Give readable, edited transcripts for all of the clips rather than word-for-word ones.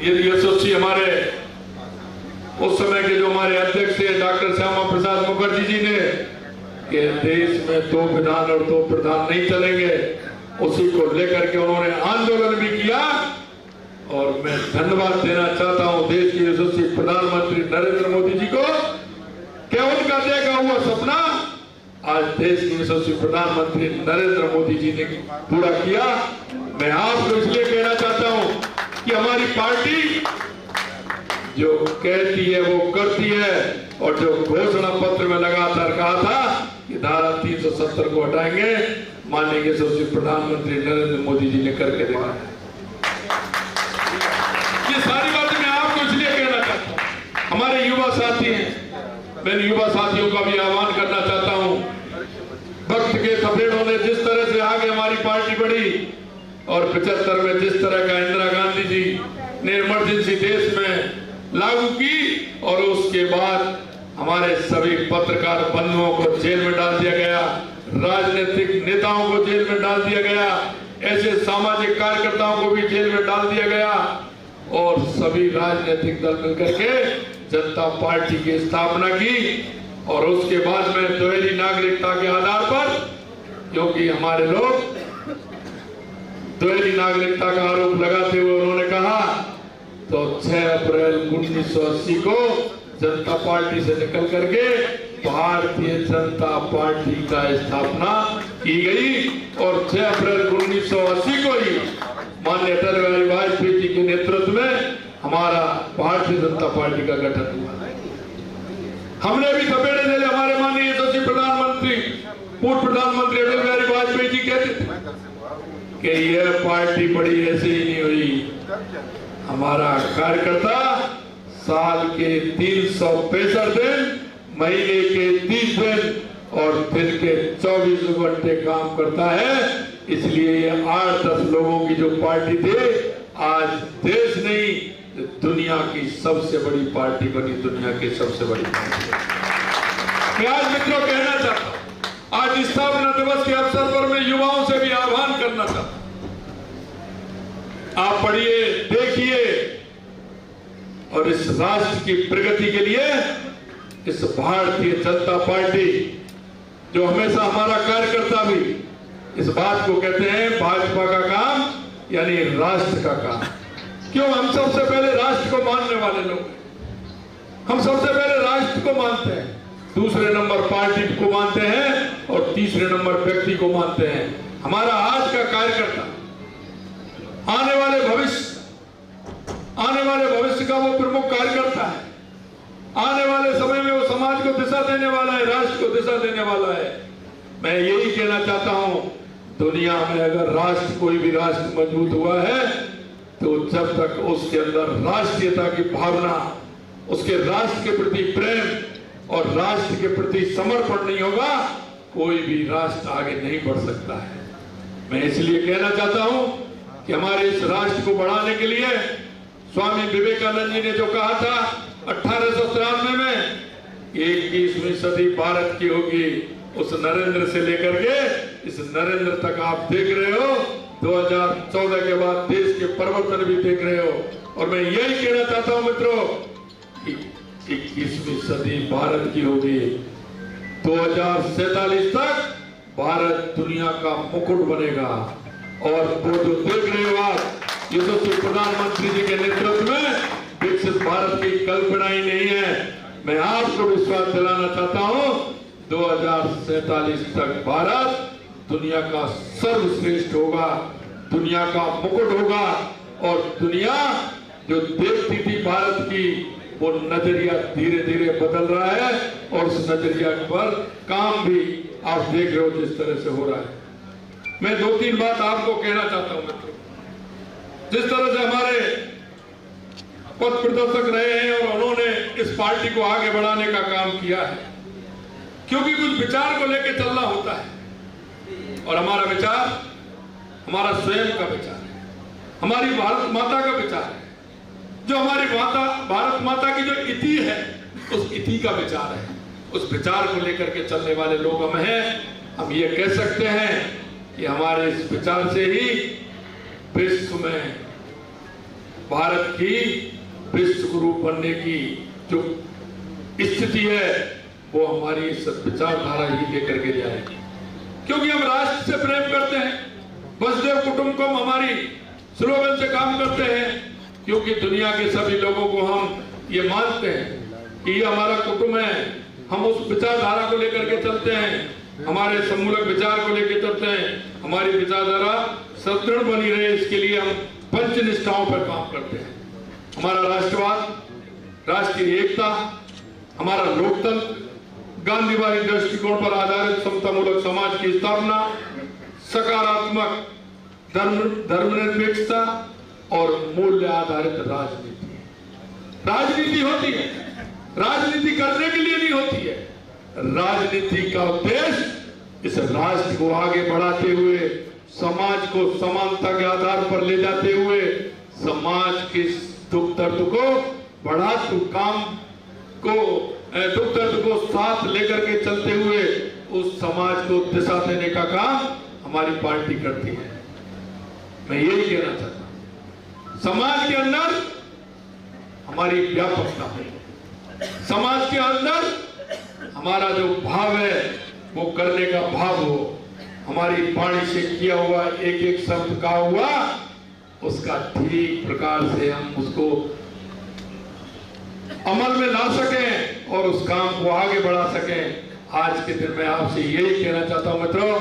SOC हमारे उस समय के जो हमारे अध्यक्ष थे डॉक्टर श्यामा प्रसाद मुखर्जी जी ने कि देश में दो विधान और दो प्रधान नहीं चलेंगे, उसी को लेकर के उन्होंने आंदोलन भी किया। और मैं धन्यवाद देना चाहता हूं देश के यशस्वी प्रधानमंत्री नरेंद्र मोदी जी को कि उनका देखा हुआ सपना आज देश के यशस्वी प्रधानमंत्री नरेंद्र मोदी जी ने पूरा किया। मैं आपको इसलिए कहना चाहता हूं कि हमारी पार्टी जो कहती है वो करती है, और जो घोषणा पत्र में लगातार कहा था कि धारा 370 को हटाएंगे, माननीय यशस्वी प्रधानमंत्री नरेंद्र मोदी जी ने करके देखा। ये सारी बातें मैं आपको इसलिए कहना चाहता हूं। हमारे युवा साथी हैं, मैं युवा साथियों का भी आह्वान करना चाहता हूं। वक्त के थपेड़ों ने जिस तरह से आगे हमारी पार्टी बढ़ी और 75 में जिस तरह का इंदिरा गांधी जी ने इमरजेंसी देश में लागू की, और उसके बाद हमारे सभी पत्रकार बंधुओं को जेल में डाल दिया गया, राजनीतिक नेताओं को जेल में डाल दिया गया, ऐसे सामाजिक कार्यकर्ताओं को भी जेल में डाल दिया गया, और सभी राजनीतिक दल मिलकर के जनता पार्टी की स्थापना की। और उसके बाद में दोहरी नागरिकता के आधार पर, क्योंकि हमारे लोग दोहरी नागरिकता का आरोप लगाते हुए उन्होंने कहा, तो 6 अप्रैल 1980 को जनता पार्टी से निकल करके भारतीय जनता पार्टी का स्थापना की गई, और 6 अप्रैल 1980 को ही माननीय अटल बिहारी वाजपेयी जी के नेतृत्व में हमारा भारतीय जनता पार्टी का गठन हुआ। हमने भी थपेड़े झेले। हमारे माननीय यशस्वी प्रधानमंत्री पूर्व प्रधानमंत्री अटल बिहारी वाजपेयी जी कहते थे कि यह पार्टी बड़ी ऐसे ही नहीं हुई। हमारा कार्यकर्ता साल के 365 दिन, महीने के 30 दिन और दिन के 24 घंटे काम करता है। इसलिए ये 8-10 लोगों की जो पार्टी थी, आज देश नहीं दुनिया की सबसे बड़ी पार्टी बनी, दुनिया की सबसे बड़ी पार्टी। मैं आज मित्रों कहना चाहता हूं, आज स्थापना दिवस के अवसर पर मैं युवाओं से भी आह्वान करना चाहता हूं, आप पढ़िए, देखिए, और इस राष्ट्र की प्रगति के लिए इस भारतीय जनता पार्टी जो हमेशा हमारा कार्यकर्ता भी इस बात को कहते हैं भाजपा का काम यानी राष्ट्र का काम। क्यों? हम सबसे पहले राष्ट्र को मानने वाले लोग, हम सबसे पहले राष्ट्र को मानते हैं, दूसरे नंबर पार्टी को मानते हैं, और तीसरे नंबर व्यक्ति को मानते हैं। हमारा आज का कार्यकर्ता आने वाले भविष्य का वो प्रमुख कार्यकर्ता है। आने वाले समय में वो समाज को दिशा देने वाला है, राष्ट्र को दिशा देने वाला है। मैं यही कहना चाहता हूं, दुनिया में अगर राष्ट्र, कोई भी राष्ट्र मजबूत हुआ है तो जब तक उसके अंदर राष्ट्रीयता की भावना, उसके राष्ट्र के प्रति प्रेम और राष्ट्र के प्रति समर्पण नहीं होगा, कोई भी राष्ट्र आगे नहीं बढ़ सकता है। मैं इसलिए कहना चाहता हूं कि हमारे इस राष्ट्र को बढ़ाने के लिए स्वामी विवेकानंद जी ने जो कहा था 1893 में, 21वीं सदी भारत की होगी, उस नरेंद्र से लेकर के इस नरेंद्र तक आप देख रहे हो, 2014 के बाद देश के परिवर्तन भी देख रहे हो। और मैं यही कहना चाहता हूं मित्रों, 21वीं सदी भारत की होगी, 2047 तक भारत दुनिया का मुकुट बनेगा। और वो जो देख रहे हो आप, यशस्वी प्रधानमंत्री जी के नेतृत्व में विकसित भारत की कल्पना ही नहीं है। मैं आपको विश्वास दिलाना चाहता हूं, 2047 तक भारत दुनिया का सर्वश्रेष्ठ होगा, दुनिया का मुकुट होगा, और दुनिया जो देखती थी भारत की, वो नजरिया धीरे धीरे बदल रहा है, और उस नजरिया पर काम भी आप देख रहे हो जिस तरह से हो रहा है। मैं 2-3 बात आपको कहना चाहता हूं मित्रों। जिस तरह से हमारे पथ प्रदर्शक रहे हैं और उन्होंने इस पार्टी को आगे बढ़ाने का काम किया है, क्योंकि कुछ विचार को लेकर चलना होता है, और हमारा विचार हमारा स्वयं का विचार है, हमारी भारत माता का विचार है, जो हमारी माता भारत माता की जो इति है उस इति का विचार है। उस विचार को लेकर के चलने वाले लोग हम हैं। हम ये कह सकते हैं कि हमारे इस विचार से ही विश्व में भारत की विश्व गुरु बनने की जो स्थिति है वो हमारी विचारधारा ही लेकर के जाएगी, क्योंकि हम राष्ट्र से प्रेम करते हैं। वसुधैव कुटुंबकम हमारी स्लोगन से काम करते हैं, क्योंकि दुनिया के सभी लोगों को हम ये मानते हैं कि ये हमारा कुटुंब है। हम उस विचारधारा को लेकर के चलते हैं, हमारे सम्मूलक विचार को लेकर चलते हैं। हमारी विचारधारा सुदृढ़ बनी रहे, इसके लिए हम पंचनिष्ठाओं पर काम करते हैं। हमारा राष्ट्रवाद, राष्ट्रीय एकता, हमारा लोकतंत्र, गांधीवादी दृष्टिकोण पर आधारित समतामूलक समाज की स्थापना, सकारात्मक धर्मनिरपेक्षता और मूल्य आधारित राजनीति। राजनीति होती है, राजनीति करने के लिए नहीं होती है। राजनीति का उद्देश्य इस राष्ट्र को आगे बढ़ाते हुए, समाज को समानता के आधार पर ले जाते हुए, समाज के दुख दर्द को बढ़ाते काम को दुख दर्द को साथ लेकर के चलते हुए उस समाज को दिशा देने का काम हमारी पार्टी करती है। मैं यही कहना चाहता हूं, समाज के अंदर हमारी व्यापकता है, समाज के अंदर हमारा जो भाव है वो करने का भाव हो, हमारी वाणी से किया हुआ एक एक शब्द का हुआ उसका ठीक प्रकार से हम उसको अमल में ला सकें और उस काम को आगे बढ़ा सकें। आज के दिन मैं आपसे यही कहना चाहता हूं मित्रों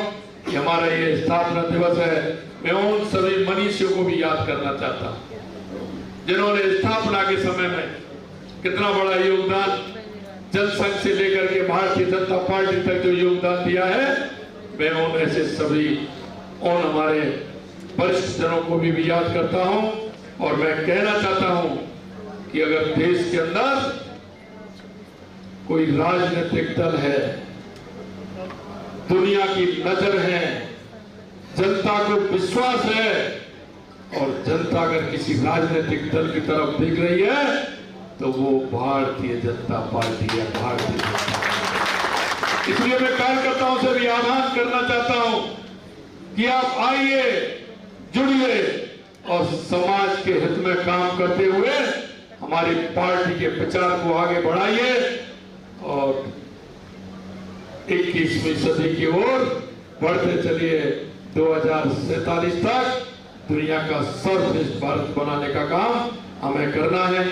कि हमारा ये स्थापना दिवस है। मैं उन सभी मनीषियों को भी याद करना चाहता हूं जिन्होंने स्थापना के समय में कितना बड़ा योगदान जनसंघ से लेकर के भारतीय जनता पार्टी तक जो योगदान दिया है। मैं उन ऐसे सभी उन हमारे वरिष्ठ जनों को भी याद करता हूं और मैं कहना चाहता हूं कि अगर देश के अंदर कोई राजनीतिक दल है, दुनिया की नजर है, जनता को विश्वास है और जनता अगर किसी राजनीतिक दल की तरफ देख रही है तो वो भारतीय जनता पार्टी है, भारतीय जनता पार्टी। इसलिए मैं कार्यकर्ताओं से भी आह्वान करना चाहता हूं कि आप आइए, जुड़िए और समाज के हित में काम करते हुए हमारी पार्टी के विचार को आगे बढ़ाइए और 21वीं सदी की ओर बढ़ते चलिए। 2047 तक दुनिया का सर्वश्रेष्ठ भारत बनाने का काम हमें करना है।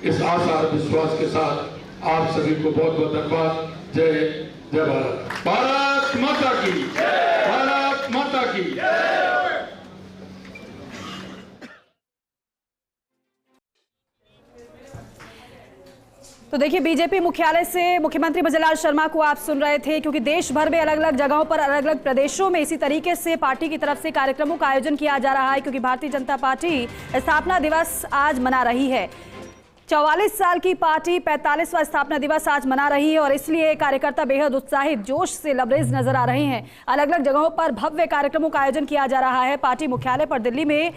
इस आशा और विश्वास के साथ आप सभी को बहुत बहुत धन्यवाद। जय जय भारत, भारत माता की, भारत माता की। तो देखिए, बीजेपी मुख्यालय से मुख्यमंत्री भजनलाल शर्मा को आप सुन रहे थे, क्योंकि देश भर में अलग अलग जगहों पर अलग अलग प्रदेशों में इसी तरीके से पार्टी की तरफ से कार्यक्रमों का आयोजन किया जा रहा है, क्योंकि भारतीय जनता पार्टी स्थापना दिवस आज मना रही है। 44 साल की पार्टी 45वां स्थापना दिवस आज मना रही है और इसलिए कार्यकर्ता बेहद उत्साहित, जोश से लबरेज नजर आ रहे हैं। अलग अलग जगहों पर भव्य कार्यक्रमों का आयोजन किया जा रहा है। पार्टी मुख्यालय पर दिल्ली में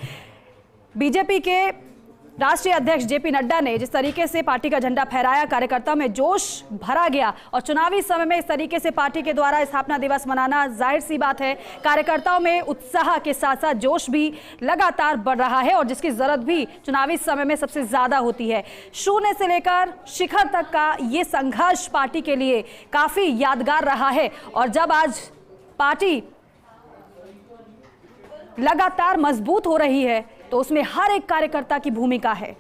बीजेपी के राष्ट्रीय अध्यक्ष जेपी नड्डा ने जिस तरीके से पार्टी का झंडा फहराया, कार्यकर्ताओं में जोश भरा गया और चुनावी समय में इस तरीके से पार्टी के द्वारा स्थापना दिवस मनाना जाहिर सी बात है, कार्यकर्ताओं में उत्साह के साथ साथ जोश भी लगातार बढ़ रहा है और जिसकी जरूरत भी चुनावी समय में सबसे ज्यादा होती है। शून्य से लेकर शिखर तक का ये संघर्ष पार्टी के लिए काफी यादगार रहा है और जब आज पार्टी लगातार मजबूत हो रही है तो उसमें हर एक कार्यकर्ता की भूमिका है।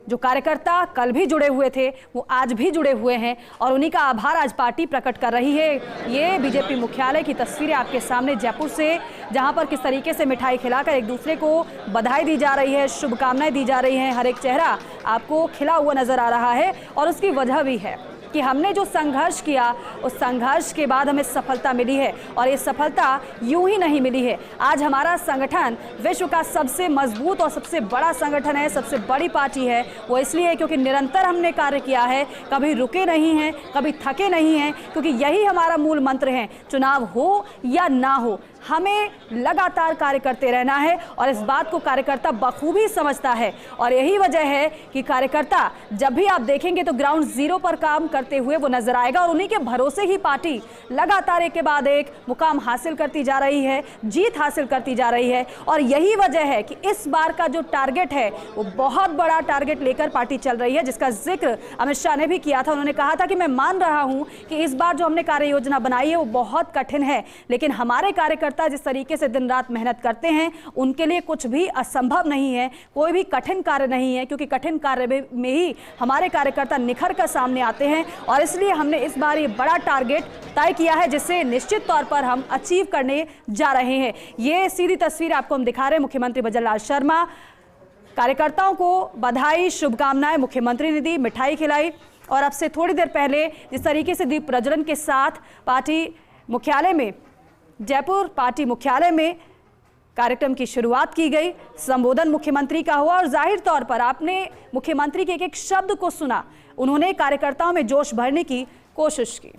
जो कार्यकर्ता कल भी जुड़े हुए थे वो आज भी जुड़े हुए हैं और उन्हीं का आभार आज पार्टी प्रकट कर रही है। ये बीजेपी मुख्यालय की तस्वीरें आपके सामने जयपुर से, जहां पर किस तरीके से मिठाई खिलाकर एक दूसरे को बधाई दी जा रही है, शुभकामनाएं दी जा रही हैं। हर एक चेहरा आपको खिला हुआ नजर आ रहा है और उसकी वजह भी है कि हमने जो संघर्ष किया उस संघर्ष के बाद हमें सफलता मिली है और ये सफलता यूं ही नहीं मिली है। आज हमारा संगठन विश्व का सबसे मजबूत और सबसे बड़ा संगठन है, सबसे बड़ी पार्टी है। वो इसलिए क्योंकि निरंतर हमने कार्य किया है, कभी रुके नहीं हैं, कभी थके नहीं हैं, क्योंकि यही हमारा मूल मंत्र है। चुनाव हो या ना हो, हमें लगातार कार्य करते रहना है और इस बात को कार्यकर्ता बखूबी समझता है। और यही वजह है कि कार्यकर्ता जब भी आप देखेंगे तो ग्राउंड जीरो पर काम करते हुए वो नजर आएगा और उन्हीं के भरोसे ही पार्टी लगातार एक के बाद एक मुकाम हासिल करती जा रही है, जीत हासिल करती जा रही है। और यही वजह है कि इस बार का जो टारगेट है वो बहुत बड़ा टारगेट लेकर पार्टी चल रही है, जिसका जिक्र अमित शाह ने भी किया था। उन्होंने कहा था कि मैं मान रहा हूं कि इस बार जो हमने कार्य योजना बनाई है वो बहुत कठिन है, लेकिन हमारे कार्यकर्ता जिस तरीके से दिन रात मेहनत करते हैं उनके लिए कुछ भी असंभव नहीं है, कोई भी कठिन कार्य नहीं है, क्योंकि कठिन कार्य में ही हमारे कार्यकर्ता निखर कर सामने आते हैं। और इसलिए हमने इस बार ये बड़ा टारगेट तय किया है जिसे निश्चित तौर पर हम अचीव करने जा रहे हैं। ये सीधी तस्वीर आपको हम दिखा रहे हैं। मुख्यमंत्री भजनलाल शर्मा कार्यकर्ताओं को बधाई, शुभकामनाएं मुख्यमंत्री ने दी, मिठाई खिलाई और अब से थोड़ी देर पहले जिस तरीके से दीप प्रज्वलन के साथ पार्टी मुख्यालय में, जयपुर पार्टी मुख्यालय में कार्यक्रम की शुरुआत की गई, संबोधन मुख्यमंत्री का हुआ और जाहिर तौर पर आपने मुख्यमंत्री के एक एक शब्द को सुना। उन्होंने कार्यकर्ताओं में जोश भरने की कोशिश की।